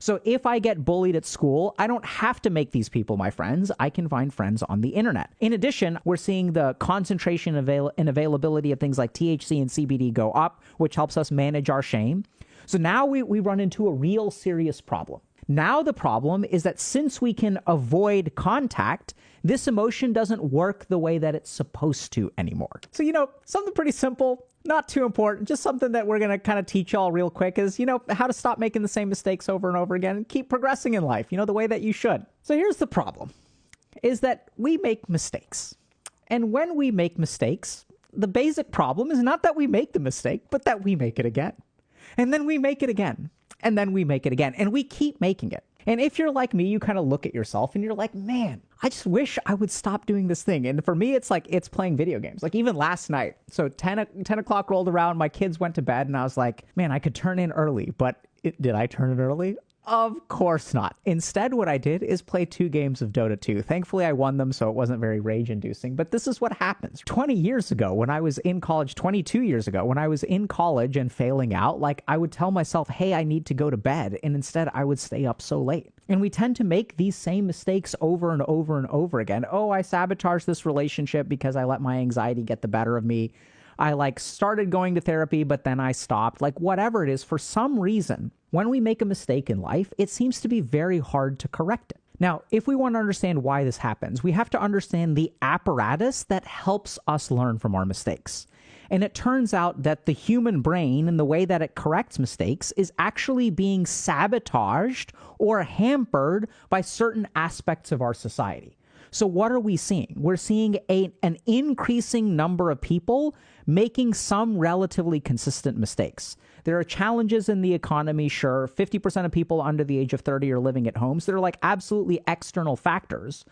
So if I get bullied at school, I don't have to make these people my friends. I can find friends on the internet. In addition, we're seeing the concentration and availability of things like THC and CBD go up, which helps us manage our shame. So now we run into a real serious problem. Now the problem is that since we can avoid contact, this emotion doesn't work the way that it's supposed to anymore. So, something pretty simple, not too important, just something that we're going to kind of teach y'all real quick is, how to stop making the same mistakes over and over again and keep progressing in life, the way that you should. So here's the problem, is that we make mistakes. And when we make mistakes, the basic problem is not that we make the mistake, but that we make it again. And then we make it again. And then we make it again. And we keep making it. And if you're like me, you kind of look at yourself and you're like, man, I just wish I would stop doing this thing. And for me, it's like, it's playing video games. Like even last night. So 10 o'clock rolled around, my kids went to bed and I was like, man, I could turn in early. But did I turn in early? Of course not. Instead, what I did is play 2 games of Dota 2. Thankfully, I won them, so it wasn't very rage-inducing. But this is what happens. 20 years ago, when I was in college, 22 years ago, when I was in college and failing out, I would tell myself, hey, I need to go to bed. And instead, I would stay up so late. And we tend to make these same mistakes over and over and over again. Oh, I sabotaged this relationship because I let my anxiety get the better of me. I started going to therapy, but then I stopped. Whatever it is, for some reason, when we make a mistake in life, it seems to be very hard to correct it. Now, if we want to understand why this happens, we have to understand the apparatus that helps us learn from our mistakes. And it turns out that the human brain and the way that it corrects mistakes is actually being sabotaged or hampered by certain aspects of our society. So what are we seeing? We're seeing an increasing number of people making some relatively consistent mistakes. There are challenges in the economy, sure. 50% of people under the age of 30 are living at home. So they're absolutely external factors.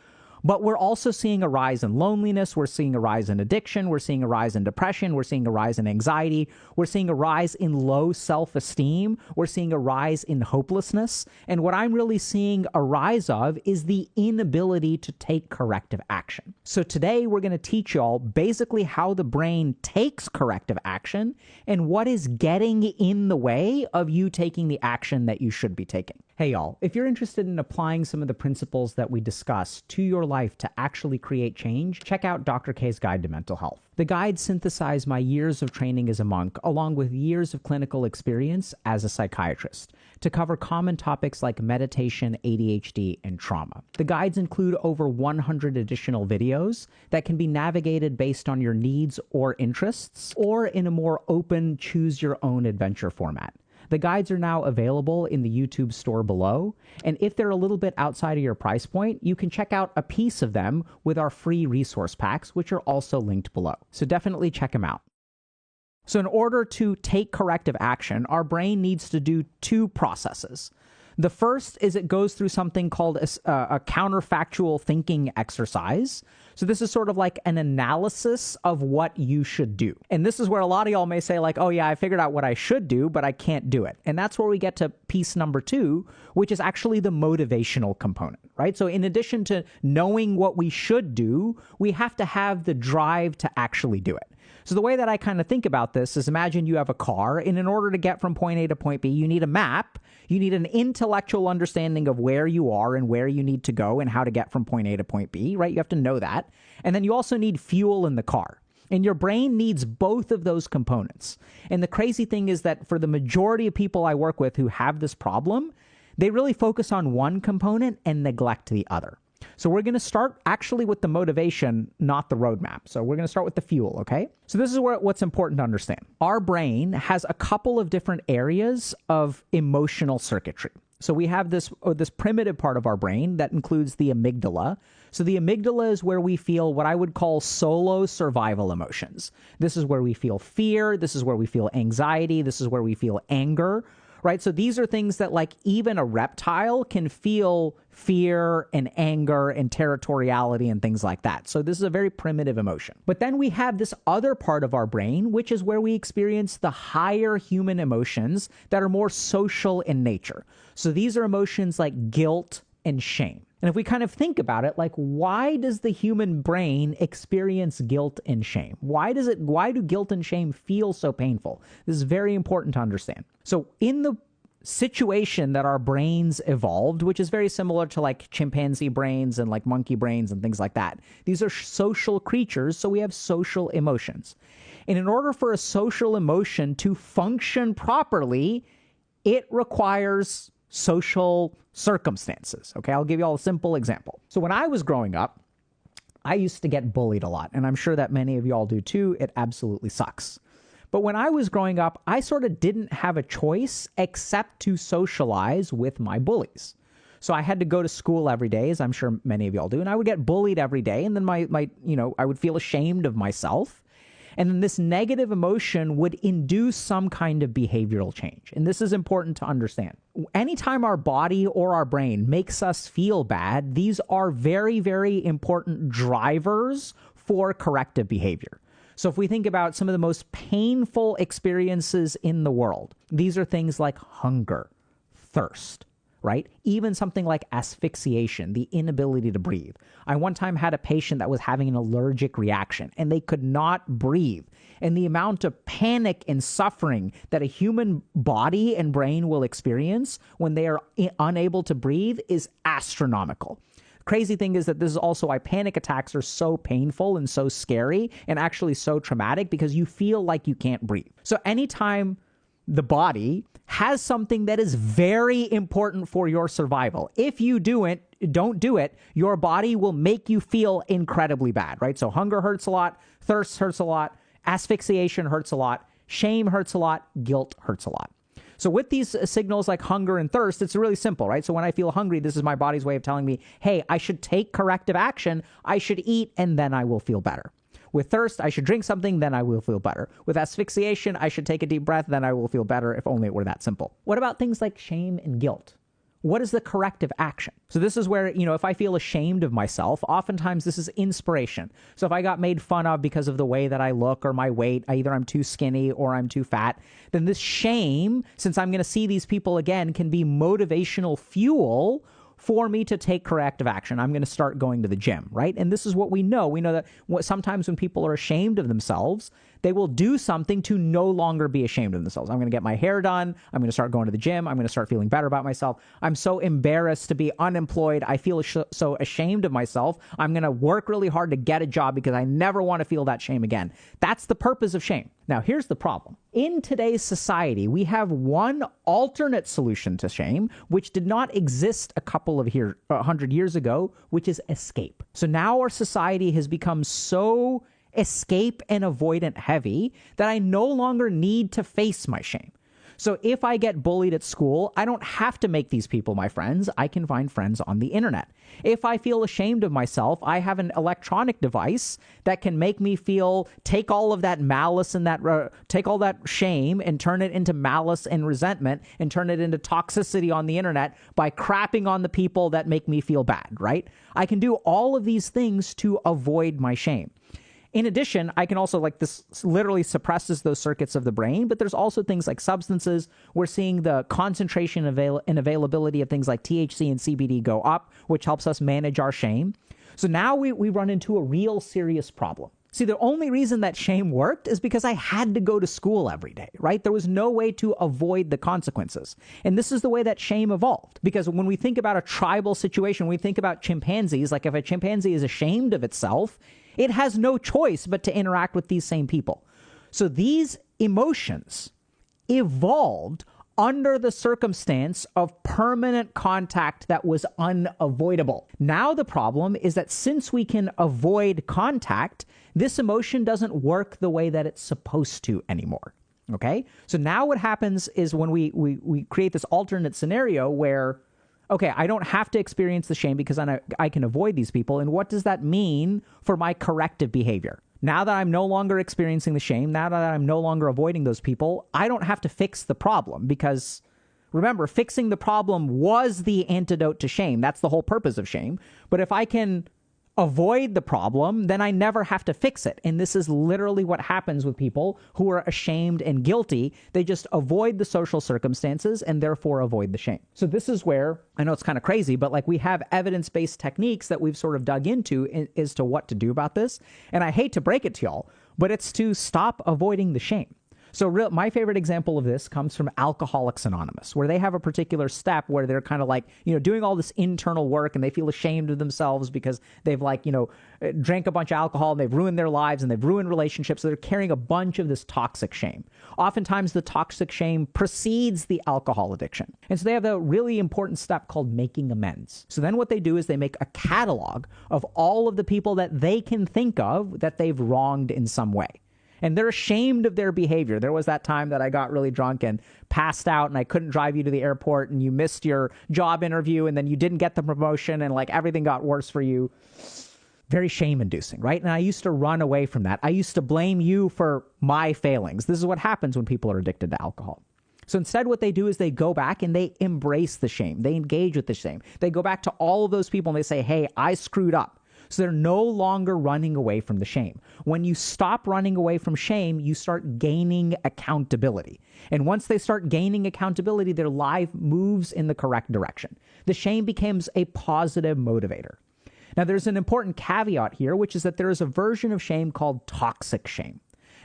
But we're also seeing a rise in loneliness. We're seeing a rise in addiction. We're seeing a rise in depression. We're seeing a rise in anxiety. We're seeing a rise in low self-esteem. We're seeing a rise in hopelessness. And what I'm really seeing a rise of is the inability to take corrective action. So today we're going to teach y'all basically how the brain takes corrective action and what is getting in the way of you taking the action that you should be taking. Hey y'all, if you're interested in applying some of the principles that we discuss to your life to actually create change, check out Dr. K's Guide to Mental Health. The guide synthesized my years of training as a monk, along with years of clinical experience as a psychiatrist, to cover common topics like meditation, ADHD, and trauma. The guides include over 100 additional videos that can be navigated based on your needs or interests, or in a more open, choose-your-own-adventure format. The guides are now available in the YouTube store below, and if they're a little bit outside of your price point, you can check out a piece of them with our free resource packs, which are also linked below. So definitely check them out. So in order to take corrective action, our brain needs to do 2 processes. The first is it goes through something called a counterfactual thinking exercise. So this is sort of like an analysis of what you should do. And this is where a lot of y'all may say oh yeah, I figured out what I should do, but I can't do it. And that's where we get to piece number 2, which is actually the motivational component, right? So in addition to knowing what we should do, we have to have the drive to actually do it. So the way that I kind of think about this is, imagine you have a car, and in order to get from point A to point B, you need a map. You need an intellectual understanding of where you are and where you need to go and how to get from point A to point B, right? You have to know that. And then you also need fuel in the car. And your brain needs both of those components. And the crazy thing is that for the majority of people I work with who have this problem, they really focus on one component and neglect the other. So we're going to start actually with the motivation, not the roadmap. So we're going to start with the fuel, okay? So this is what's important to understand. Our brain has a couple of different areas of emotional circuitry. So we have this primitive part of our brain that includes the amygdala. So the amygdala is where we feel what I would call solo survival emotions. This is where we feel fear. This is where we feel anxiety. This is where we feel anger. Right? So these are things that even a reptile can feel fear and anger and territoriality and things like that. So this is a very primitive emotion. But then we have this other part of our brain, which is where we experience the higher human emotions that are more social in nature. So these are emotions like guilt and shame. And if we kind of think about it, why does the human brain experience guilt and shame? Why do guilt and shame feel so painful? This is very important to understand. So in the situation that our brains evolved, which is very similar to like chimpanzee brains and like monkey brains and things like that. These are social creatures, so we have social emotions. And in order for a social emotion to function properly, it requires social circumstances. Okay, I'll give you all a simple example. So when I was growing up, I used to get bullied a lot, and I'm sure that many of y'all do too. It absolutely sucks. But when I was growing up, I sort of didn't have a choice except to socialize with my bullies. So I had to go to school every day, as I'm sure many of y'all do, and I would get bullied every day, and then I would feel ashamed of myself. And then this negative emotion would induce some kind of behavioral change. And this is important to understand. Anytime our body or our brain makes us feel bad, these are very, very important drivers for corrective behavior. So if we think about some of the most painful experiences in the world, these are things like hunger, thirst, right? Even something like asphyxiation, the inability to breathe. I one time had a patient that was having an allergic reaction and they could not breathe. And the amount of panic and suffering that a human body and brain will experience when they are unable to breathe is astronomical. Crazy thing is that this is also why panic attacks are so painful and so scary and actually so traumatic, because you feel like you can't breathe. So anytime the body has something that is very important for your survival, if you don't do it, your body will make you feel incredibly bad, right? So hunger hurts a lot, thirst hurts a lot, asphyxiation hurts a lot, shame hurts a lot, guilt hurts a lot. So with these signals like hunger and thirst, it's really simple, right? So when I feel hungry, this is my body's way of telling me, hey, I should take corrective action. I should eat, and then I will feel better. With thirst, I should drink something, then I will feel better. With asphyxiation, I should take a deep breath, then I will feel better, if only it were that simple. What about things like shame and guilt? What is the corrective action? So this is where, if I feel ashamed of myself, oftentimes this is inspiration. So if I got made fun of because of the way that I look or my weight, either I'm too skinny or I'm too fat, then this shame, since I'm going to see these people again, can be motivational fuel for me to take corrective action. I'm going to start going to the gym, right? And this is what we know. We know that sometimes when people are ashamed of themselves, they will do something to no longer be ashamed of themselves. I'm going to get my hair done. I'm going to start going to the gym. I'm going to start feeling better about myself. I'm so embarrassed to be unemployed. I feel so ashamed of myself. I'm going to work really hard to get a job because I never want to feel that shame again. That's the purpose of shame. Now, here's the problem. In today's society, we have one alternate solution to shame, which did not exist a couple of 100 years ago, which is escape. So now our society has become so escape and avoidant heavy that I no longer need to face my shame. So if I get bullied at school, I don't have to make these people my friends. I can find friends on the internet. If I feel ashamed of myself, I have an electronic device that can make me take all of that malice and take all that shame and turn it into malice and resentment and turn it into toxicity on the internet by crapping on the people that make me feel bad, right? I can do all of these things to avoid my shame. In addition, I can also, this literally suppresses those circuits of the brain, but there's also things like substances. We're seeing the concentration and availability of things like THC and CBD go up, which helps us manage our shame. So now we run into a real serious problem. See, the only reason that shame worked is because I had to go to school every day, right? There was no way to avoid the consequences. And this is the way that shame evolved. Because when we think about a tribal situation, we think about chimpanzees, like if a chimpanzee is ashamed of itself, it has no choice but to interact with these same people. So these emotions evolved under the circumstance of permanent contact that was unavoidable. Now the problem is that since we can avoid contact, this emotion doesn't work the way that it's supposed to anymore. Okay? So now what happens is when we create this alternate scenario where, okay, I don't have to experience the shame because I can avoid these people. And what does that mean for my corrective behavior? Now that I'm no longer experiencing the shame, now that I'm no longer avoiding those people, I don't have to fix the problem because, remember, fixing the problem was the antidote to shame. That's the whole purpose of shame. But if I can avoid the problem, then I never have to fix it. And this is literally what happens with people who are ashamed and guilty. They just avoid the social circumstances and therefore avoid the shame. So this is where, I know it's kind of crazy, but we have evidence-based techniques that we've sort of dug into as to what to do about this. And I hate to break it to y'all, but it's to stop avoiding the shame. So my favorite example of this comes from Alcoholics Anonymous, where they have a particular step where they're kind of like, doing all this internal work and they feel ashamed of themselves because they've drank a bunch of alcohol and they've ruined their lives and they've ruined relationships. So they're carrying a bunch of this toxic shame. Oftentimes the toxic shame precedes the alcohol addiction. And so they have a really important step called making amends. So then what they do is they make a catalog of all of the people that they can think of that they've wronged in some way. And they're ashamed of their behavior. There was that time that I got really drunk and passed out and I couldn't drive you to the airport and you missed your job interview and then you didn't get the promotion and everything got worse for you. Very shame-inducing, right? And I used to run away from that. I used to blame you for my failings. This is what happens when people are addicted to alcohol. So instead what they do is they go back and they embrace the shame. They engage with the shame. They go back to all of those people and they say, hey, I screwed up. So they're no longer running away from the shame. When you stop running away from shame, you start gaining accountability. And once they start gaining accountability, their life moves in the correct direction. The shame becomes a positive motivator. Now, there's an important caveat here, which is that there is a version of shame called toxic shame.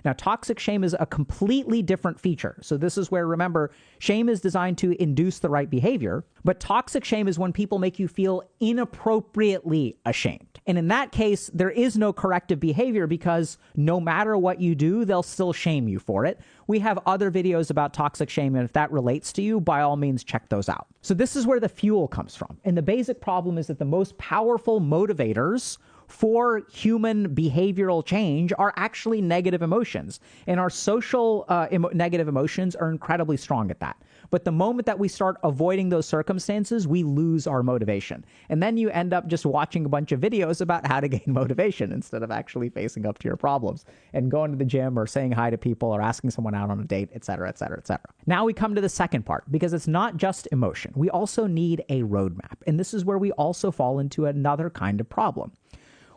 Now, toxic shame is a completely different feature. So this is where, remember, shame is designed to induce the right behavior, but toxic shame is when people make you feel inappropriately ashamed. And in that case, there is no corrective behavior because no matter what you do, they'll still shame you for it. We have other videos about toxic shame, and if that relates to you, by all means, check those out. So this is where the fuel comes from. And the basic problem is that the most powerful motivators for human behavioral change are actually negative emotions. And our social negative emotions are incredibly strong at that. But the moment that we start avoiding those circumstances, we lose our motivation. And then you end up just watching a bunch of videos about how to gain motivation instead of actually facing up to your problems and going to the gym or saying hi to people or asking someone out on a date, et cetera, et cetera, et cetera. Now we come to the second part, because it's not just emotion. We also need a roadmap. And this is where we also fall into another kind of problem,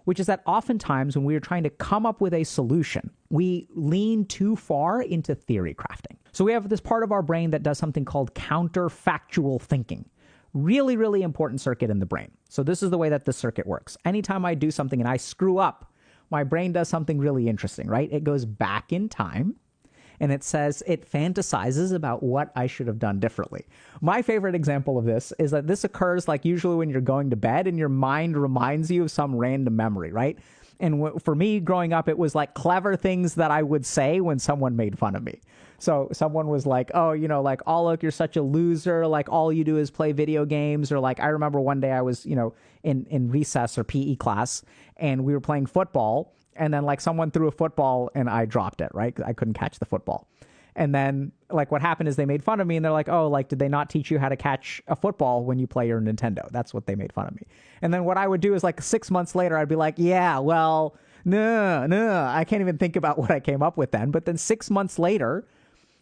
which is that oftentimes when we are trying to come up with a solution, we lean too far into theory crafting. So we have this part of our brain that does something called counterfactual thinking. Really, really important circuit in the brain. So this is the way that this circuit works. Anytime I do something and I screw up, my brain does something really interesting, right? It goes back in time and it says it fantasizes about what I should have done differently. My favorite example of this is that this occurs usually when you're going to bed and your mind reminds you of some random memory, right? And for me growing up, it was clever things that I would say when someone made fun of me. So someone was like, oh, oh, look, you're such a loser. All you do is play video games. Or I remember one day I was, in recess or PE class and we were playing football. And then someone threw a football and I dropped it, right? I couldn't catch the football. And then what happened is they made fun of me and they're like, oh, did they not teach you how to catch a football when you play your Nintendo? That's what they made fun of me. And then what I would do is 6 months later, I'd be like, yeah, well, no, I can't even think about what I came up with then. But then 6 months later,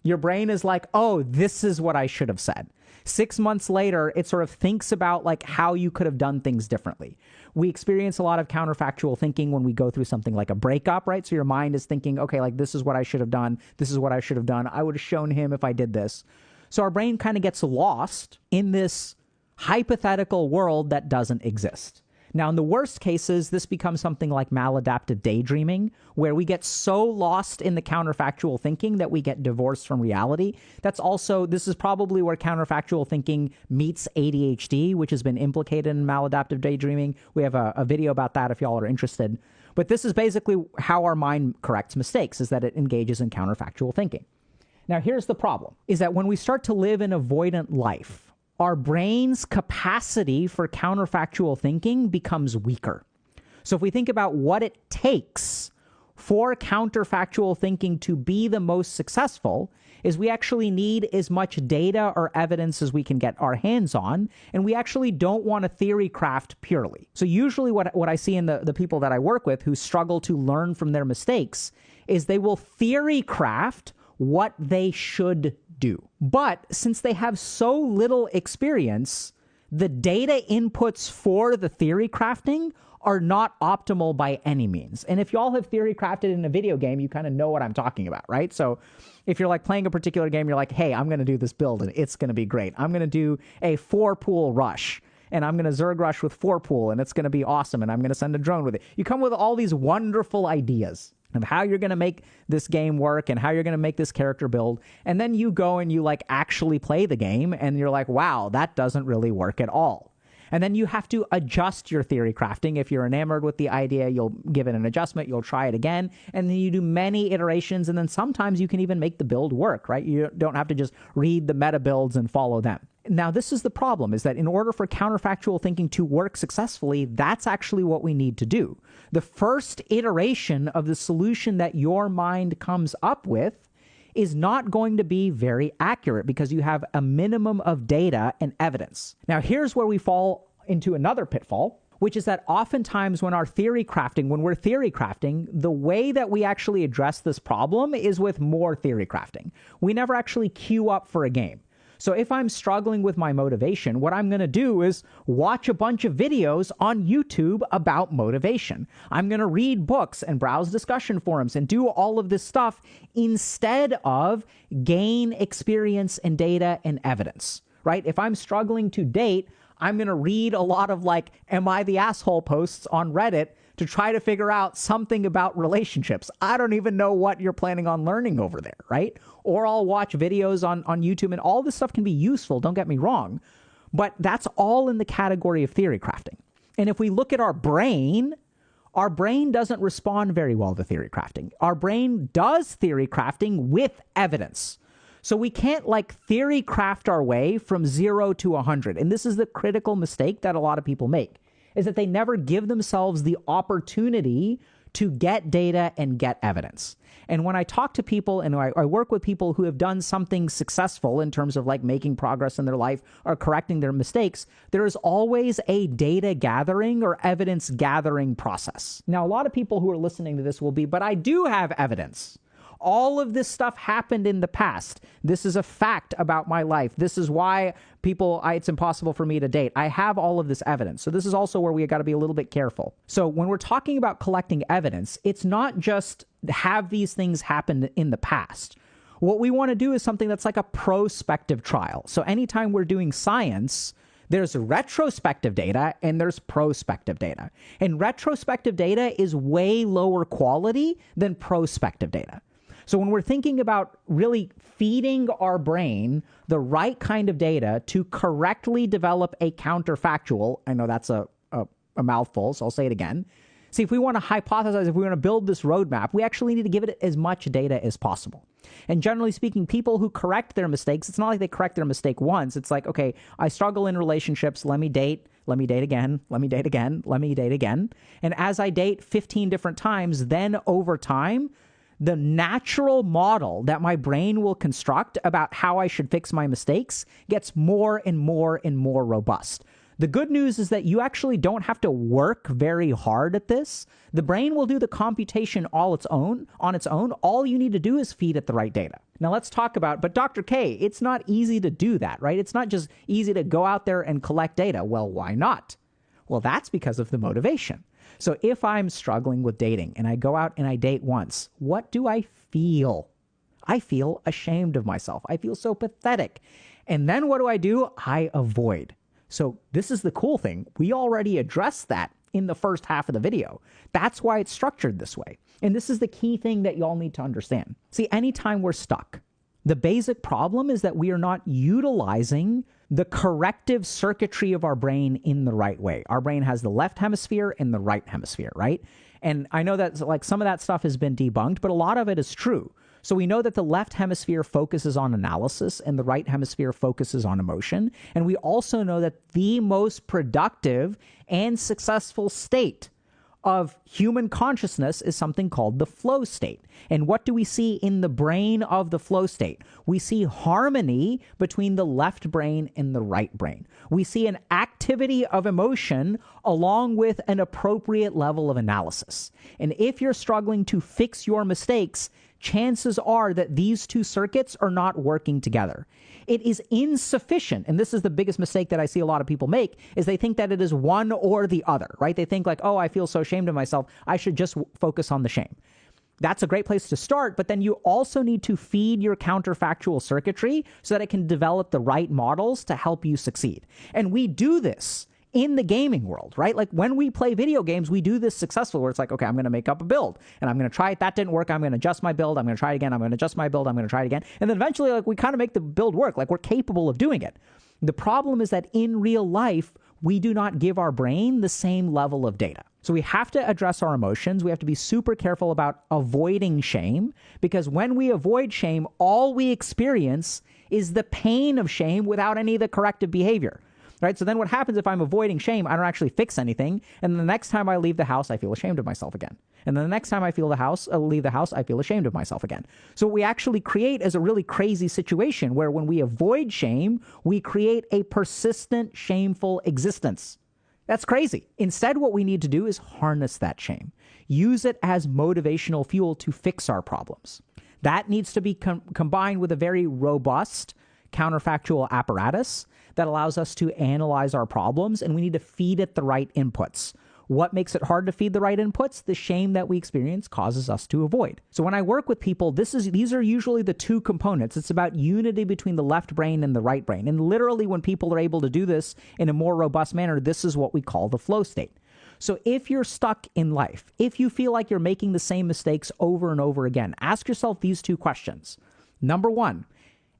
your brain is like, oh, this is what I should have said. 6 months later, it sort of thinks about how you could have done things differently. We experience a lot of counterfactual thinking when we go through something like a breakup, right? So your mind is thinking, okay, this is what I should have done. This is what I should have done. I would have shown him if I did this. So our brain kind of gets lost in this hypothetical world that doesn't exist. Now, in the worst cases, this becomes something like maladaptive daydreaming, where we get so lost in the counterfactual thinking that we get divorced from reality. This is probably where counterfactual thinking meets ADHD, which has been implicated in maladaptive daydreaming. We have a video about that if y'all are interested. But this is basically how our mind corrects mistakes, is that it engages in counterfactual thinking. Now, here's the problem, is that when we start to live an avoidant life, our brain's capacity for counterfactual thinking becomes weaker. So if we think about what it takes for counterfactual thinking to be the most successful, is we actually need as much data or evidence as we can get our hands on, and we actually don't want to theory craft purely. So usually what I see in the people that I work with who struggle to learn from their mistakes is they will theory craft what they should do. But since they have so little experience, the data inputs for the theory crafting are not optimal by any means. And if y'all have theory crafted in a video game, you kind of know what I'm talking about, right? So if you're playing a particular game, you're like, hey, I'm going to do this build and it's going to be great. I'm going to do a 4-pool rush and I'm going to Zerg rush with 4-pool and it's going to be awesome and I'm going to send a drone with it. You come with all these wonderful ideas. of how you're going to make this game work and how you're going to make this character build. And then you go and you like actually play the game and you're like, wow, that doesn't really work at all. And then you have to adjust your theory crafting. If you're enamored with the idea, you'll give it an adjustment, you'll try it again, and then you do many iterations, and then sometimes you can even make the build work, right? You don't have to just read the meta builds and follow them. Now, this is the problem, is that in order for counterfactual thinking to work successfully, that's actually what we need to do. The first iteration of the solution that your mind comes up with is not going to be very accurate because you have a minimum of data and evidence. Now, here's where we fall into another pitfall, which is that oftentimes when we're theory crafting, the way that we actually address this problem is with more theory crafting. We never actually queue up for a game. So if I'm struggling with my motivation, what I'm going to do is watch a bunch of videos on YouTube about motivation. I'm going to read books and browse discussion forums and do all of this stuff instead of gain experience and data and evidence, right? If I'm struggling to date, I'm going to read a lot of like, am I the asshole posts on Reddit to try to figure out something about relationships. I don't even know what you're planning on learning over there, right? Or I'll watch videos on YouTube, and all this stuff can be useful, don't get me wrong, but that's all in the category of theory crafting. And if we look at our brain doesn't respond very well to theory crafting. Our brain does theory crafting with evidence. So we can't like theory craft our way from 0 to 100. And this is the critical mistake that a lot of people make, is that they never give themselves the opportunity to get data and get evidence. And when I talk to people and I work with people who have done something successful in terms of like making progress in their life or correcting their mistakes, there is always a data gathering or evidence gathering process. Now, a lot of people who are listening to this will be, but I do have evidence. All of this stuff happened in the past. This is a fact about my life. This is why it's impossible for me to date. I have all of this evidence. So this is also where we got to be a little bit careful. So when we're talking about collecting evidence, it's not just have these things happen in the past. What we want to do is something that's like a prospective trial. So anytime we're doing science, there's retrospective data and there's prospective data. And retrospective data is way lower quality than prospective data. So when we're thinking about really feeding our brain the right kind of data to correctly develop a counterfactual, I know that's a mouthful, so I'll say it again. See, if we want to hypothesize, if we want to build this roadmap, we actually need to give it as much data as possible. And generally speaking, people who correct their mistakes, it's not like they correct their mistake once. It's like, okay, I struggle in relationships. Let me date again. Let me date again. Let me date again. And as I date 15 different times, then over time, the natural model that my brain will construct about how I should fix my mistakes gets more and more and more robust. The good news is that you actually don't have to work very hard at this. The brain will do the computation on its own. All you need to do is feed it the right data. Now let's talk about, but Dr. K, it's not easy to do that, right? It's not just easy to go out there and collect data. Well, why not? Well, that's because of the motivation. So if I'm struggling with dating and I go out and I date once, what do I feel? I feel ashamed of myself. I feel so pathetic. And then what do? I avoid. So this is the cool thing. We already addressed that in the first half of the video. That's why it's structured this way. And this is the key thing that you all need to understand. See, anytime we're stuck, the basic problem is that we are not utilizing the corrective circuitry of our brain in the right way. Our brain has the left hemisphere and the right hemisphere, right? And I know that like some of that stuff has been debunked, but a lot of it is true. So we know that the left hemisphere focuses on analysis and the right hemisphere focuses on emotion. And we also know that the most productive and successful state of human consciousness is something called the flow state. And what do we see in the brain of the flow state? We see harmony between the left brain and the right brain. We see an activity of emotion along with an appropriate level of analysis. And if you're struggling to fix your mistakes, chances are that these two circuits are not working together. It is insufficient, and this is the biggest mistake that I see a lot of people make, is they think that it is one or the other, right? They think like, oh, I feel so ashamed of myself, I should just focus on the shame. That's a great place to start, but then you also need to feed your counterfactual circuitry so that it can develop the right models to help you succeed. And we do this in the gaming world, right? Like when we play video games, we do this successfully where it's like, okay, I'm going to make up a build and I'm going to try it. That didn't work. I'm going to adjust my build. I'm going to try it again. I'm going to adjust my build. I'm going to try it again. And then eventually, like, we kind of make the build work. Like, we're capable of doing it. The problem is that in real life, we do not give our brain the same level of data. So we have to address our emotions. We have to be super careful about avoiding shame, because when we avoid shame, all we experience is the pain of shame without any of the corrective behavior. Right? So then what happens if I'm avoiding shame? I don't actually fix anything. And the next time I leave the house, I feel ashamed of myself again. And then the next time I leave the house, I feel ashamed of myself again. So what we actually create is a really crazy situation where when we avoid shame, we create a persistent, shameful existence. That's crazy. Instead, what we need to do is harness that shame. Use it as motivational fuel to fix our problems. That needs to be combined with a very robust counterfactual apparatus that allows us to analyze our problems, and we need to feed it the right inputs. What makes it hard to feed the right inputs? The shame that we experience causes us to avoid. So when I work with people, these are usually the two components. It's about unity between the left brain and the right brain. And literally, when people are able to do this in a more robust manner, this is what we call the flow state. So if you're stuck in life, if you feel like you're making the same mistakes over and over again, ask yourself these two questions. Number one,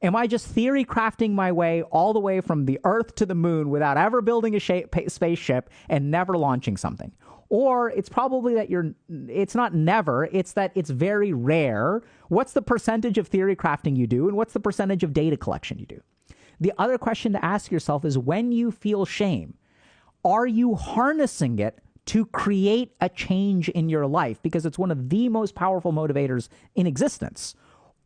am I just theory crafting my way all the way from the Earth to the moon without ever building a spaceship and never launching something? Or it's probably that it's not never, it's that it's very rare. What's the percentage of theory crafting you do, and what's the percentage of data collection you do? The other question to ask yourself is, when you feel shame, are you harnessing it to create a change in your life? Because it's one of the most powerful motivators in existence.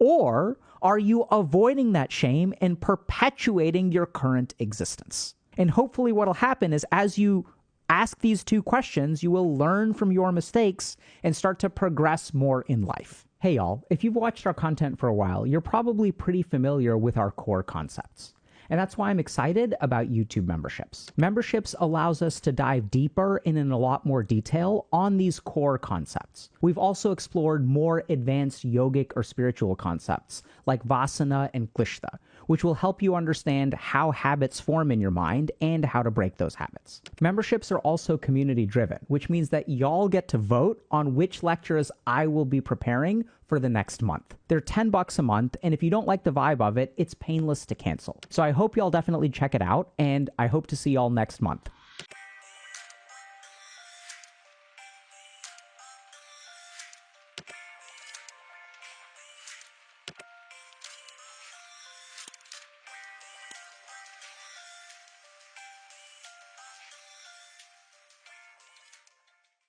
Or are you avoiding that shame and perpetuating your current existence? And hopefully what will happen is, as you ask these two questions, you will learn from your mistakes and start to progress more in life. Hey y'all, if you've watched our content for a while, you're probably pretty familiar with our core concepts. And that's why I'm excited about YouTube memberships. Memberships allows us to dive deeper and in a lot more detail on these core concepts. We've also explored more advanced yogic or spiritual concepts like Vasana and Klishta, which will help you understand how habits form in your mind and how to break those habits. Memberships are also community driven, which means that y'all get to vote on which lectures I will be preparing for the next month. They're $10 a month, and if you don't like the vibe of it, it's painless to cancel. So I hope y'all definitely check it out, and I hope to see y'all next month.